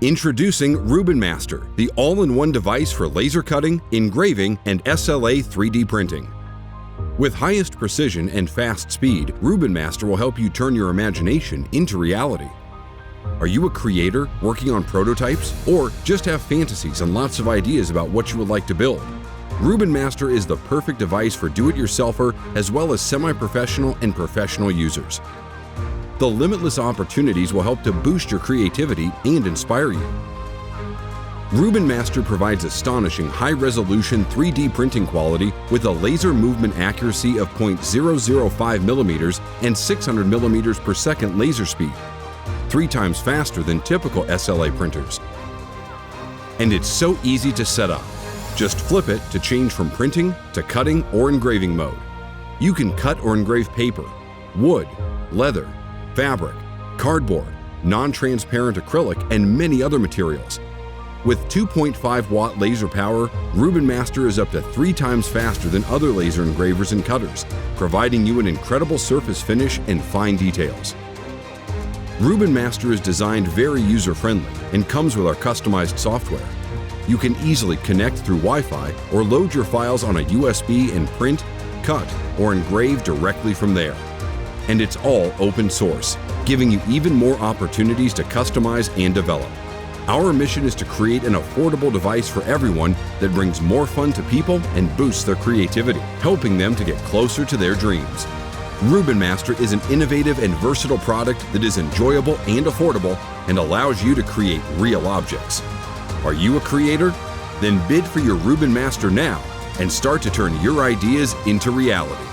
Introducing Rubanmaster, the all-in-one device for laser cutting, engraving, and SLA 3D printing. With highest precision and fast speed, Rubanmaster will help you turn your imagination into reality. Are you a creator working on prototypes, or just have fantasies and lots of ideas about what you would like to build? Rubanmaster is the perfect device for do-it-yourselfer as well as semi-professional and professional users. The limitless opportunities will help to boost your creativity and inspire you. Rubanmaster provides astonishing high-resolution 3D printing quality with a laser movement accuracy of 0.005 millimeters and 600 millimeters per second laser speed, 3 times faster than typical SLA printers. And it's so easy to set up. Just flip it to change from printing to cutting or engraving mode. You can cut or engrave paper, wood, leather, fabric, cardboard, non-transparent acrylic, and many other materials. With 2.5 watt laser power, Rubanmaster is up to 3 times faster than other laser engravers and cutters, providing you an incredible surface finish and fine details. Rubanmaster is designed very user-friendly and comes with our customized software. You can easily connect through Wi-Fi or load your files on a USB and print, cut, or engrave directly from there. And it's all open source, giving you even more opportunities to customize and develop. Our mission is to create an affordable device for everyone that brings more fun to people and boosts their creativity, helping them to get closer to their dreams. Rubanmaster is an innovative and versatile product that is enjoyable and affordable and allows you to create real objects. Are you a creator? Then bid for your Rubanmaster now and start to turn your ideas into reality.